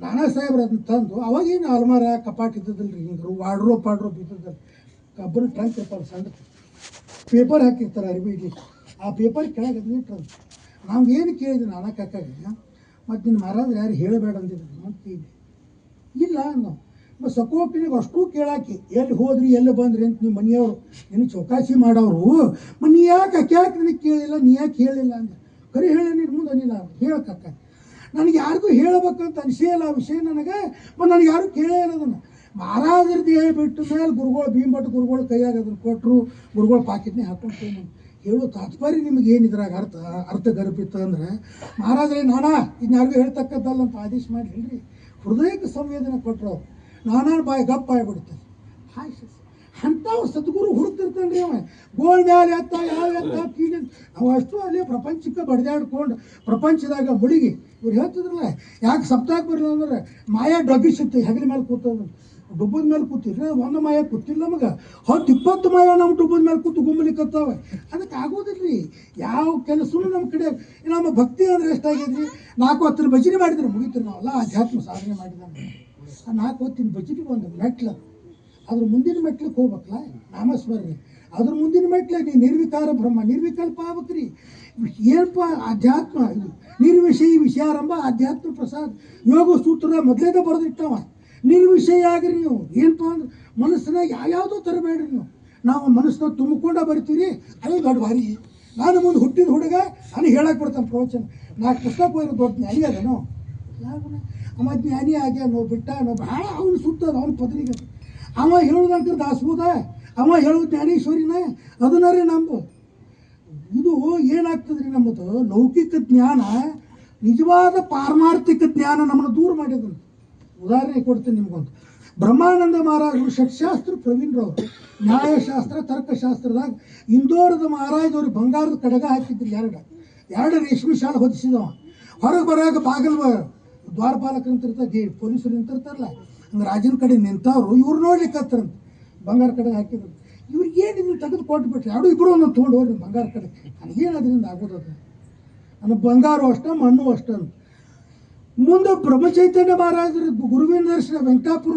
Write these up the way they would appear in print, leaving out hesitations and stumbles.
ನಾನಾ ಸಾಹೇಬ್ರು ಅದನ್ನ ತಂದು ಅವಾಗೇನು ಅಲ್ಮಾರ ಕಪಾಟ್ ಇದ್ದದಿಲ್ಲ ರೀ, ಹಿಂಗೆ ವಾಡ್ರೋಪ್ ಇದ್ದದಲ್ಲ, ಕಬ್ಬನ ಟ್ರಂಕ್ ಇರ್ತಾರೆ ಸಣ್ಣ ಪೇಪರ್ ಹಾಕಿರ್ತಾರೆ ಅರಿವಿ ಇಡ್ಲಿಕ್ಕೆ, ಆ ಪೇಪರ್ ಕೆಳಗೆ ಅದನ್ನ ಇಟ್ಟರು. ನಮ್ಗೆ ಏನು ಕೇಳಿದ್ವಿ ನಾನಾ ಕಾಕಾಗೆ, ಮತ್ತು ನಿನ್ನ ಮಹಾರಾಜರು ಯಾರು ಹೇಳಬೇಡ ಅಂದಿದ್ರು ಅಂತ ಕೇಳಿ ಇಲ್ಲ ನಾವು ಮತ್ತು ಸಕೋಪಿನಿಗೆ ಅಷ್ಟು ಕೇಳಾಕಿ ಎಲ್ಲಿ ಹೋದ್ರಿ ಎಲ್ಲಿ ಬಂದ್ರಿ ಅಂತ ನಿಮ್ಮ ಮನೆಯವರು ನಿನ್ನ ಚೌಕಾಸಿ ಮಾಡೋರು, ನೀ ಯಾಕೆ ನಿನಗೆ ಕೇಳಿಲ್ಲ, ನೀ ಯಾಕೆ ಹೇಳಿಲ್ಲ ಅಂದ್ರೆ ಕರಿ ಹೇಳಿ ನೀನು ಮುಂದೆ ಅನಿಲ್ಲ ಹೇಳಕ್ಕ ನನಗೆ ಯಾರಿಗೂ ಹೇಳಬೇಕಂತ ಅನಿಸೇ ಇಲ್ಲ ಆ ವಿಷಯ ನನಗೆ, ಮತ್ತು ನನಗೆ ಯಾರು ಕೇಳೇ ಇಲ್ಲ ಅದನ್ನು. ಮಹಾರಾಜರದ್ದು ಹೇಳಿಬಿಟ್ಟು ಮೇಲೆ ಗುರುಗಳು ಭೀಮಭಟ್ ಗುರುಗಳು ಕೈಯಾಗ ಅದನ್ನು ಕೊಟ್ಟರು, ಗುರುಗಳು ಪಾಕಿಟ್ನೇ ಹಾಕೊಂಡು ಹೇಳೋ ತಾತ್ಪರ್ಯ ನಿಮಗೆ ಏನು ಇದ್ರಾಗ ಅರ್ಥ ಗರ್ಭಿತ್ತು ಅಂದ್ರೆ ಮಹಾರಾಜರೇ ನಾನಾ ಇದನ್ನ ಯಾರಿಗೂ ಹೇಳ್ತಕ್ಕದ್ದಲ್ಲ ಅಂತ ಆದೇಶ ಮಾಡಿ ಹೇಳ್ರಿ, ಹೃದಯಕ್ಕೆ ಸಂವೇದನೆ ಕೊಟ್ಟರು ನಾನಾ ಬಾಯಿ ಗಪ್ಪ ಆಗಿಬಿಡ್ತದೆ. ಹಾಯ್ ಅಂಥವ್ರು ಸದ್ಗುರು ಹುಡುಕ್ತಿರ್ತಾನೆ ರೀ ಅವ, ಗೋಲ್ ಮ್ಯಾಲೆ ಎತ್ತ ಯಾವ ಎತ್ತ ಕೀಳಿ ನಾವು ಅಷ್ಟು ಅಲ್ಲೇ ಪ್ರಪಂಚಕ್ಕೆ ಬಡ್ದಾಡ್ಕೊಂಡು ಪ್ರಪಂಚದಾಗ ಮುಳುಗಿ ಇವ್ರು ಹೇಳ್ತಿದ್ರಲ್ಲ ಯಾಕೆ ಸಪ್ತಾಹ ಬರಲಿಲ್ಲ ಅಂದ್ರೆ ಮಾಯಾ ಡಬ್ಬಿ ಸಿಗ್ತದೆ ಹೆಗಲ ಮೇಲೆ ಕೂತದ, ಡುಬ್ಬದ ಮೇಲೆ ಕೂತಿದ್ರೆ ಒಂದು ಮಾಯ ಕೂತಿಲ್ಲ ನಮಗೆ 10-20 ಮಾಯ ನಮ್ಮ ಡುಬ್ಬದ ಮೇಲೆ ಕೂತು ಗುಮ್ಮಲಿಕ್ಕತ್ತಾವೆ. ಅದಕ್ಕೆ ಆಗೋದಿಲ್ಲ ರೀ ಯಾವ ಕೆಲಸನೂ ನಮ್ಮ ಕಡೆ. ನಮ್ಮ ಭಕ್ತಿ ಅಂದ್ರೆ ಎಷ್ಟಾಗಿದ್ರಿ, 4 ಹೊತ್ತಿನ ಭಜನೆ ಮಾಡಿದ್ರೆ ಮುಗಿತೀರಿ ನಾವೆಲ್ಲ ಆಧ್ಯಾತ್ಮ ಸಾಧನೆ ಮಾಡಿದಂಗೆ. ಆ 4 ಹೊತ್ತಿನ ಭಜನೆಗೆ ಒಂದು ಮೆಟ್ಲು, ಅದ್ರ ಮುಂದಿನ ಮೆಟ್ಲಿಗೆ ಹೋಗ್ಬೇಕಲ್ಲ ನಾಮಸ್ಮರಣೆ, ಅದ್ರ ಮುಂದಿನ ಮೆಟ್ಲಿಗೆ ನೀ ನಿರ್ವಿಕಾರ ಬ್ರಹ್ಮ ನಿರ್ವಿಕಲ್ಪ ಆಗ್ಬೇಕ್ರಿ. ಏನಪ್ಪ ಅಧ್ಯಾತ್ಮ ಇದು ನಿರ್ವಿಷಯ ವಿಷಯಾರಂಭ ಅಧ್ಯಾತ್ಮ ಪ್ರಸಾದ್ ಯೋಗ ಸೂತ್ರ ಮೊದಲೇದ ಬರೆದಿಟ್ಟವ. ನಿರ್ವಿಷಯ ಆಗ್ರಿ ನೀವು, ಏನಪ್ಪ ಅಂದ್ರೆ ಮನಸ್ಸನ್ನ ಯಾವ್ಯಾವುದೋ ತರಬೇಡ್ರಿ ನೀವು. ನಾವು ಮನಸ್ಸನ್ನ ತುಂಬಿಕೊಂಡ ಬರ್ತೀವಿ, ಅದೇ ದೊಡ್ಡ ಭಾರಿ. ನಾನು ಮುಂದೆ ಹುಟ್ಟಿದ ಹುಡುಗ ನನಗೆ ಹೇಳಕ್ಕೆ ಬರ್ತಾನೆ ಪ್ರವಚನ, 4 ಪುಸ್ತಕ ಹೋಗಿರೋ ದೊಡ್ಡ ಜ್ಞಾನಿ ಅದನೋ ಯಾವನ ಅವ ಜ್ಞಾನಿ ಆಗ್ಯಾನೋ ಬಿಟ್ಟಾನೋ ಭಾಳ ಅವ್ನು ಸುತ್ತದ ಅವ್ನ ಪದರಿಗೆ. ಅವ ಹೇಳೋದಂಕ ದಾಸ್ಬೋದ, ಅವ ಹೇಳೋದು ಜ್ಞಾನೇಶ್ವರಿನ ಅದನ್ನರೇ ನಂಬು. ಇದು ಏನಾಗ್ತದೆ ರೀ ನಮ್ಮದು ಲೌಕಿಕ ಜ್ಞಾನ ನಿಜವಾದ ಪಾರಮಾರ್ಥಿಕ ಜ್ಞಾನ ನಮ್ಮನ್ನು ದೂರ ಮಾಡಿದ್ರು. ಉದಾಹರಣೆ ಕೊಡ್ತೀನಿ ನಿಮ್ಗೊಂದು. ಬ್ರಹ್ಮಾನಂದ ಮಹಾರಾಜರು ಷಟ್ಶಾಸ್ತ್ರ ಪ್ರವೀಣರವರು, ನ್ಯಾಯಶಾಸ್ತ್ರ ತರ್ಕಶಾಸ್ತ್ರದಾಗ ಇಂದೋರದ ಮಹಾರಾಜವ್ರಿಗೆ ಬಂಗಾರದ ಕಡಗ ಹಾಕಿದ್ರು, 2 ರೇಷ್ಮೆ ಶಾಲೆ ಹೊದಿಸಿದವ. ಹೊರಗೆ ಬರಾಗ ಬಾಗಿಲು ದ್ವಾರಪಾಲಕರು ನಿಂತಿರ್ತಾರೆ, ಪೊಲೀಸರು ನಿಂತಿರ್ತಾರಲ್ಲ, ಹಂಗೆ ರಾಜನ ಕಡೆ ನಿಂತವ್ರು ಇವ್ರು ನೋಡ್ಲಿಕ್ಕತ್ತರಂತ ಬಂಗಾರ ಕಡೆ ಹಾಕಿದ್ರು. ಇವ್ರಿಗೆ ಏನಿದ್ರು ತೆಗೆದು ಕೊಟ್ಬಿಟ್ರೆ 2-2 ಒಂದೊಂದು ತೊಗೊಂಡು ಹೋಗ್ರಿ ಬಂಗಾರ ಕಡೆ. ನನಗೇನು ಅದರಿಂದ ಆಗೋದದು, ನನಗೆ ಬಂಗಾರ ಅಷ್ಟ ಮಣ್ಣು ಅಷ್ಟ ಅಂತ. ಮುಂದೆ ಬ್ರಹ್ಮಚೈತನ್ಯ ಮಹಾರಾಜರ ಗುರುವಿನ ದರ್ಶನ ವೆಂಕಟಾಪುರ,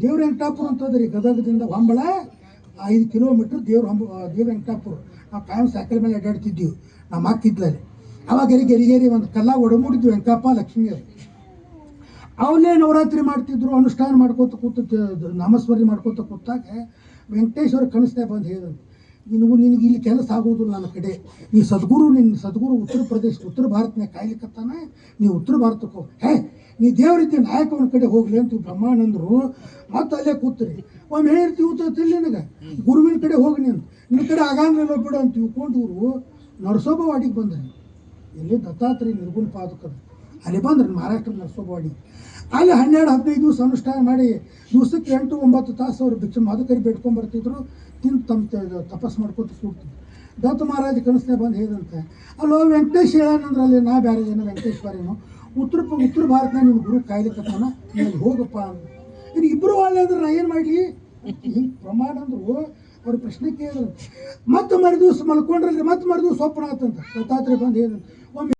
ದೇವ್ರ ವೆಂಕಟಾಪುರ ಅಂತದ್ರಿ ಗದಗದಿಂದ ಹೊಂಬಳ 5 ಕಿಲೋಮೀಟ್ರ್ ದೇವ್ರ ವೆಂಕಟಾಪುರ. ನಾವು ಕಾಯಂ ಸೈಕಲ್ ಮೇಲೆ ಅಡ್ಡಾಡ್ತಿದ್ದೀವಿ, ನಮ್ಮ ಹಾಕಿದ್ಲಲ್ಲಿ. ಅವಾಗ ಗೆರಿಗೇರಿ ಒಂದು ಕಲ್ಲಾಗ ಒಡಮೂಡಿದ್ವಿ ವೆಂಕಪ್ಪ ಲಕ್ಷ್ಮಿಯವರು. ಅವಲ್ಲೇ ನವರಾತ್ರಿ ಮಾಡ್ತಿದ್ರು, ಅನುಷ್ಠಾನ ಮಾಡ್ಕೋತ ನಾಮಸ್ಮರಣೆ ಮಾಡ್ಕೋತ ಕೂತಾಗ ವೆಂಕಟೇಶ್ವರ ಕನಸ್ನೇ ಬಂದು ಹೇಳಿದಂತೆ, ನಿನಗೆ ಇಲ್ಲಿ ಕೆಲಸ ಆಗೋದಿಲ್ಲ ನನ್ನ ಕಡೆ, ನಿನ್ನ ಸದ್ಗುರು ಉತ್ತರ ಪ್ರದೇಶ ಉತ್ತರ ಭಾರತನಾಗ ಕಾಯ್ಲಿಕ್ಕತ್ತಾನ, ನೀವು ಉತ್ತರ ಭಾರತಕ್ಕೆ ಹೋಗಿ ನೀ ದೇವರಿದ್ದೆ ನಾಯಕವನ ಕಡೆ ಹೋಗ್ಲಿ ಅಂತ ಬ್ರಹ್ಮಾನಂದರು. ಮತ್ತು ಅಲ್ಲೇ ಕೂತ್ರಿ ಒಮ್ಮೆ ಹೇಳಿರ್ತೀವಿ ನಿನಗೆ ಗುರುವಿನ ಕಡೆ ಹೋಗಿ ನಿನ್ನ ಕಡೆ ಆಗಂಗಿಲ್ಲ ಬಿಡು ಅಂತ ತಿಳ್ಕೊಂಡು ಇವರು ನರಸೋಬವಾಡಿಗೆ ಬಂದ್ರಿ. ಎಲ್ಲಿ ದತ್ತಾತ್ರೇಯ ನಿರ್ಗುಣ ಪಾದಕರು ಅಲ್ಲಿ ಬಂದ್ರಿ ಮಹಾರಾಷ್ಟ್ರದ ನರಸೋಬವಾಡಿ. ಅಲ್ಲಿ 12-15 ದಿವಸ ಅನುಷ್ಠಾನ ಮಾಡಿ ದಿವಸಕ್ಕೆ 8-9 ತಾಸು ಅವರು ಭಿಕ್ಷೆ ಮದಕರಿ ಬೇಡ್ಕೊಂಬರ್ತಿದ್ರು, ತಿಂದು ತಮ್ಮ ತಪಸ್ಸು ಮಾಡ್ಕೊತ ಕೂಡ್ತಿದ್ರು. ದತ್ತ ಮಹಾರಾಜ ಕನಸನೆ ಬಂದು ಹೇಳಿದಂತೆ, ಅಲ್ಲೋ ವೆಂಕಟೇಶ್ ಹೇಳಂದ್ರೆ ಅಲ್ಲಿ ನಾ ಬೇರೆ ಏನೋ ವೆಂಕಟೇಶ್ವರೇನೋ ಉತ್ತರ ಭಾರತನಾಗ ನಿಮ್ಮ ಗುರು ಕಾಯ್ಲಿಕ್ಕತ್ತಾನ, ನೀವು ಹೋಗಪ್ಪ ಅಂದ್ರೆ. ಇನ್ನು ಇಬ್ಬರು ಒಳ್ಳೆ ಅಂದ್ರೆ ನಾ ಏನು ಮಾಡಲಿ ಹಿಂಗೆ ಪ್ರಮಾಣ ಅಂದರು. ಅವ್ರ ಪ್ರಶ್ನೆ ಕೇಳಿದ್ರು. ಮತ್ತೆ ಮರು ದಿವಸ ಮಲ್ಕೊಂಡ್ರಲ್ಲಿ ಮತ್ತೆ ಮರು ದಿವಸ ಸ್ವಪ್ನ ಆತಂತ ದತ್ತಾತ್ರೇಯ ಬಂದು ಹೇಳಿದಂತೆ. ಒಮ್ಮೆ